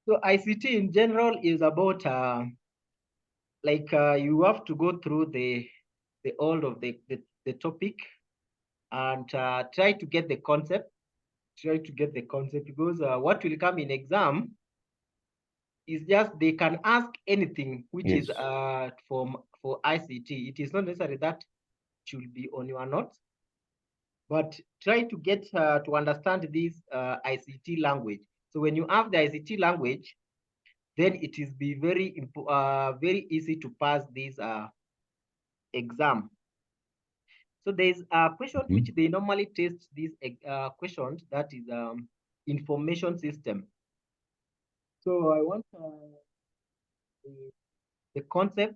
So ICT in general is about you have to go through the all of the topic and try to get the concept. Try to get the concept because what will come in exam is just they can ask anything which is Yes. for ICT. It is not necessary that should be on your notes, but try to get to understand this ICT language. So when you have the ICT language, then it is be very easy to pass this exam. So there's a question which they normally test these questions, that is information system. So I want the concept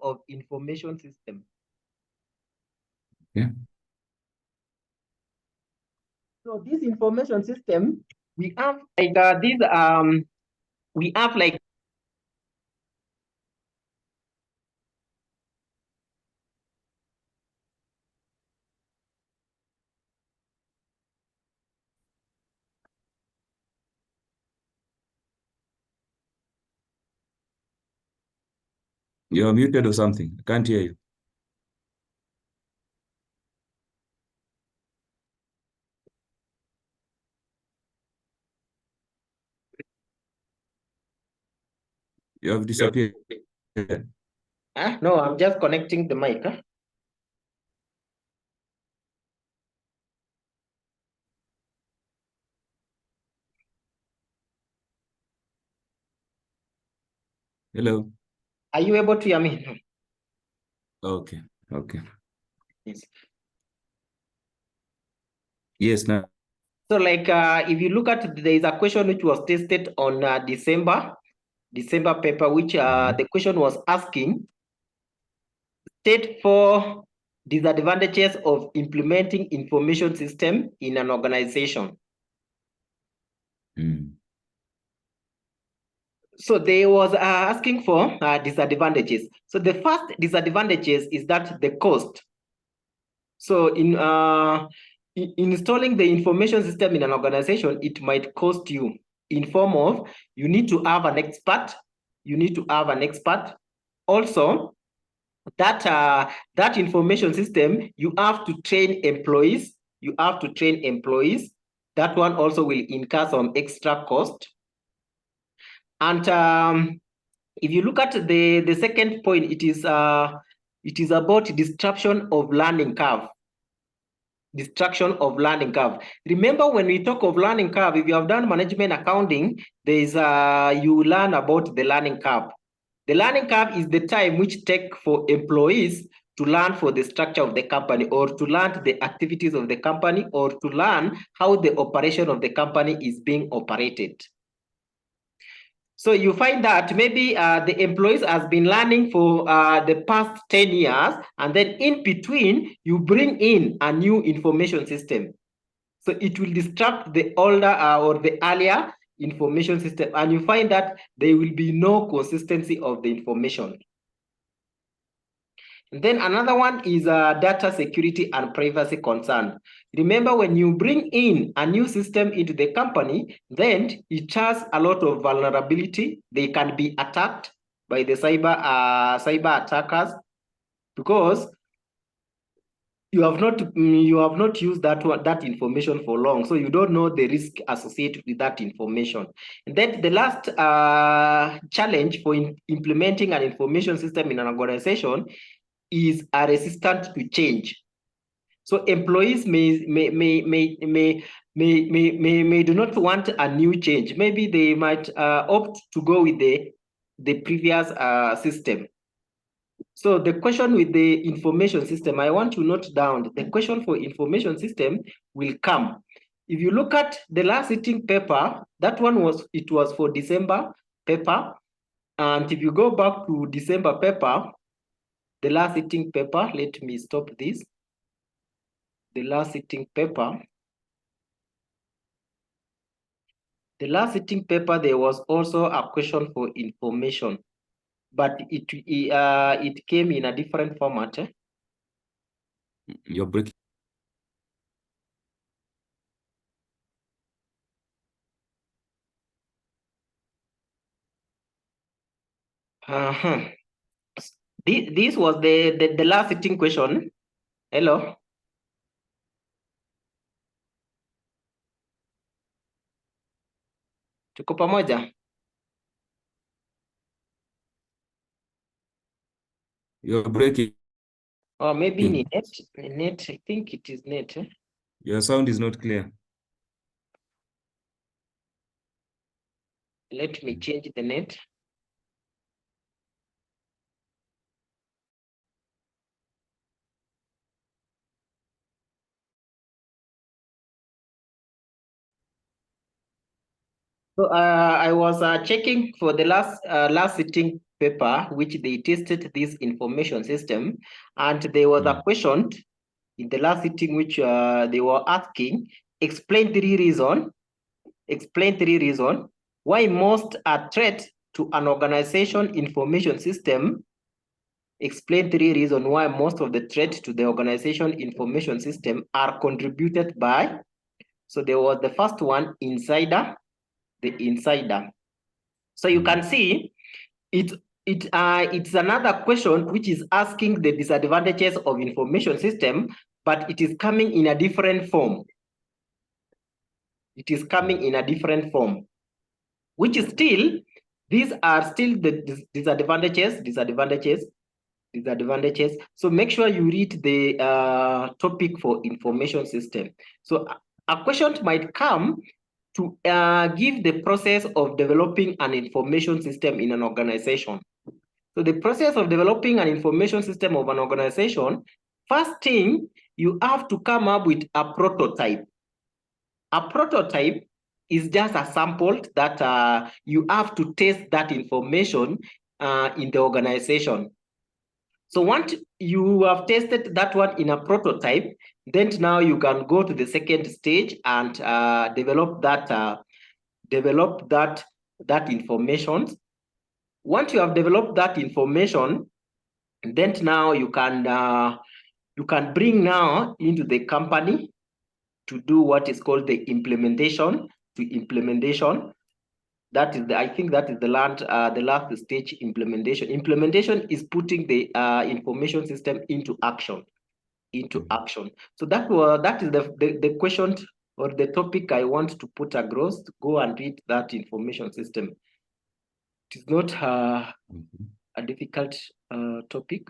of information system. Yeah. So this information system, we have like we have like You're muted or something. I can't hear you. You have disappeared. no, I'm just connecting the mic. Hello. Are you able to hear me? Okay. Okay. Yes. Yes, now. So like if you look at, there is a question which was tested on December paper, which the question was asking, state 4 disadvantages of implementing information system in an organization. So they was asking for disadvantages. So the first disadvantages is that the cost. So in installing the information system in an organization, it might cost you in form of you need to have an expert. You need to have an expert. Also, that information system, you have to train employees. You have to train employees. That one also will incur some extra cost. And if you look at the second point, it is about disruption of learning curve. Destruction of learning curve. Remember, when we talk of learning curve, if you have done management accounting, there is you learn about the learning curve. The learning curve is the time which take for employees to learn for the structure of the company, or to learn the activities of the company, or to learn how the operation of the company is being operated. So you find that maybe the employees has been learning for the past 10 years, and then in between, you bring in a new information system. So it will disrupt the older or the earlier information system, and you find that there will be no consistency of the information. And then another one is data security and privacy concern. Remember, when you bring in a new system into the company, then it has a lot of vulnerability. They can be attacked by the cyber attackers, because you have not used that information for long, so you don't know the risk associated with that information. And then the last challenge for implementing an information system in an organization is a resistance to change. So employees may do not want a new change. Maybe they might opt to go with the previous system. So the question with the information system, I want to note down the question for information system will come. If you look at the last sitting paper, that one was for December paper. And if you go back to December paper, the last sitting paper, let me stop this. The last sitting paper. The last sitting paper, there was also a question for information, but it came in a different format. You're breaking. Breaking. Hello? Uh-huh. This was the last sitting question. Hello. Tuko pamoja? You're breaking. Or maybe net. Net, I think it is net. Your sound is not clear. Let me change the net. So I was checking for the last sitting paper, which they tested this information system, and there was a question in the last sitting which they were asking, explain three reasons why most are threat to an organization information system. Explain three reasons why most of the threat to the organization information system are contributed by. So there was the first one, insider, the insider. So you can see it's another question which is asking the disadvantages of information system, but it is coming in a different form. It is coming in a different form, which is still, these are still the disadvantages. So make sure you read the topic for information system. So a question might come to give the process of developing an information system in an organization. So the process of developing an information system of an organization, first thing, you have to come up with a prototype. A prototype is just a sample that you have to test that information in the organization. So once you have tested that one in a prototype, then now you can go to the second stage and develop that information. Once you have developed that information, then now you can bring now into the company to do what is called the implementation. That is I think that is the last stage, implementation. Implementation is putting the information system into action. So that is the question or the topic I want to put across. Go and read that information system. It is not a difficult topic.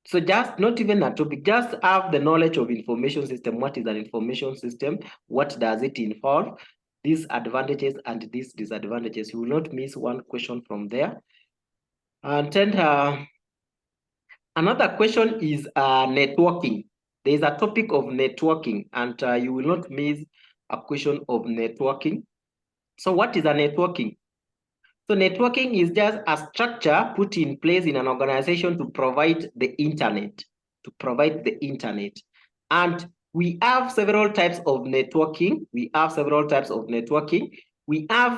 So just not even a topic, just have the knowledge of information system. What is an information system? What does it involve? These advantages and these disadvantages. You will not miss one question from there. And then another question is networking. There is a topic of networking, and you will not miss a question of networking. So what is a networking? So networking is just a structure put in place in an organization to provide the internet. And we have several types of networking. We have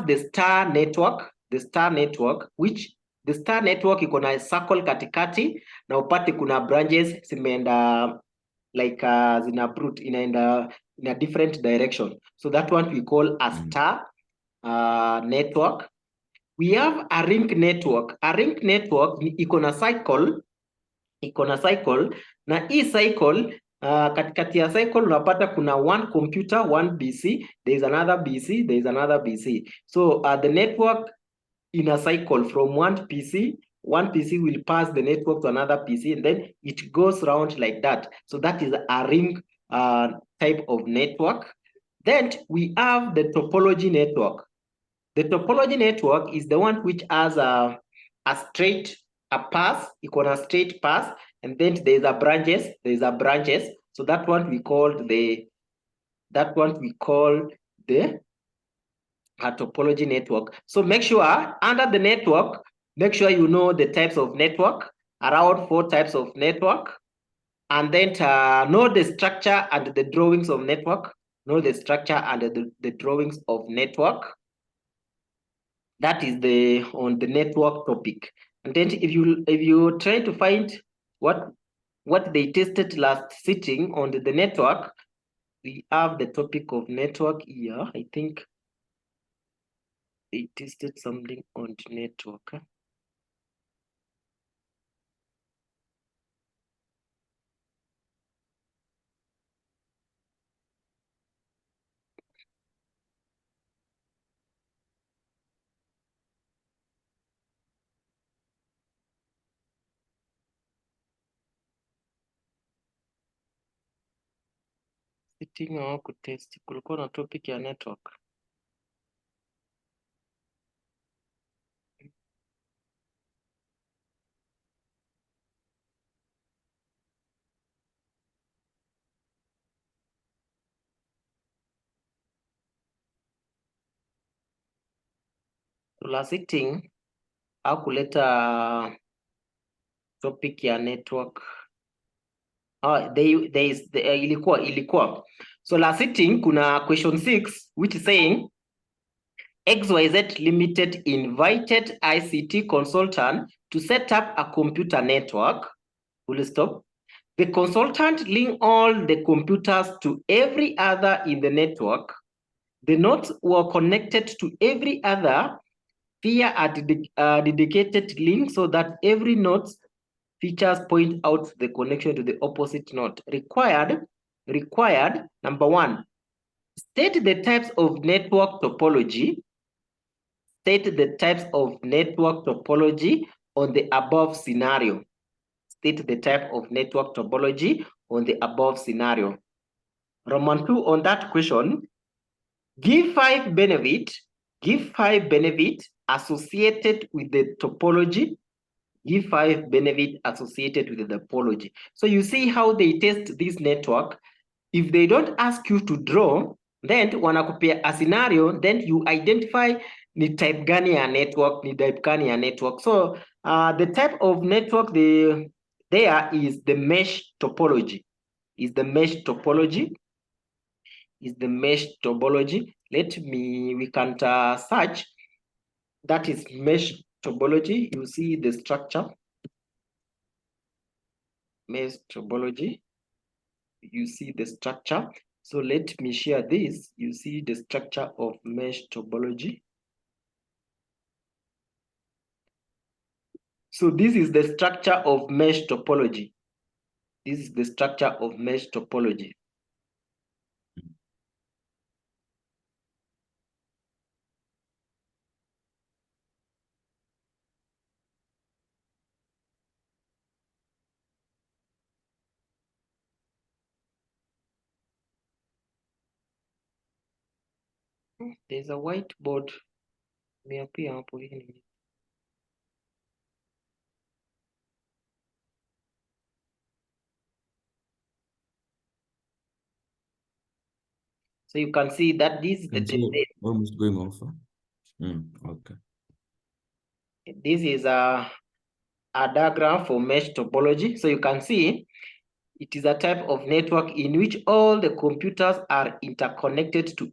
the star network, which the star network iko na circle katikati na upate kuna branches zimeenda like zina brute inaenda in a different direction. So that one we call a star network. We have a ring network. A ring network iko na cycle na hii cycle katikati ya cycle unapata kuna one computer, one BC, there is another BC, there is another BC. So the network in a cycle from one PC will pass the network to another PC, and then it goes around like that. So that is a ring type of network. Then we have the topology network. The topology network is the one which has a straight path, a straight path, and then there's a branches. So that one we call the topology network. So make sure under the network, make sure you know the types of network, around 4 types of network, and then know the structure and the drawings of network. The drawings of network. That is on the network topic. And then if you try to find what they tested last sitting on the network, we have the topic of network here. I think they tested something on the network. sitting au kutest, kulikuwa na topic ya network. La sitting au kuleta topic ya network. Ilikuwa. So la sitting kuna question 6 which is saying XYZ Limited invited ICT consultant to set up a computer network. Full stop. The consultant linked all the computers to every other in the network. The nodes were connected to every other via a dedicated link so that every node's features point out the connection to the opposite node. Required, number 1, state the types of network topology. State the types of network topology on the above scenario. State the type of network topology on the above scenario. Roman 2 on that question, give 5 benefits associated with the topology. Give 5 benefits associated with the topology. So you see how they test this network. If they don't ask you to draw, then wanakupea a scenario, then you identify ni type gani ya network, ni type gani ya network. So the type of network there is the mesh topology. We can search. That is mesh topology. You see the structure. Mesh topology. You see the structure. So let me share this. You see the structure of mesh topology. So this is the structure of mesh topology. This is the structure of mesh topology. There's a whiteboard. So you can see that this is the almost going off. Okay. This is a diagram for mesh topology. So you can see it is a type of network in which all the computers are interconnected to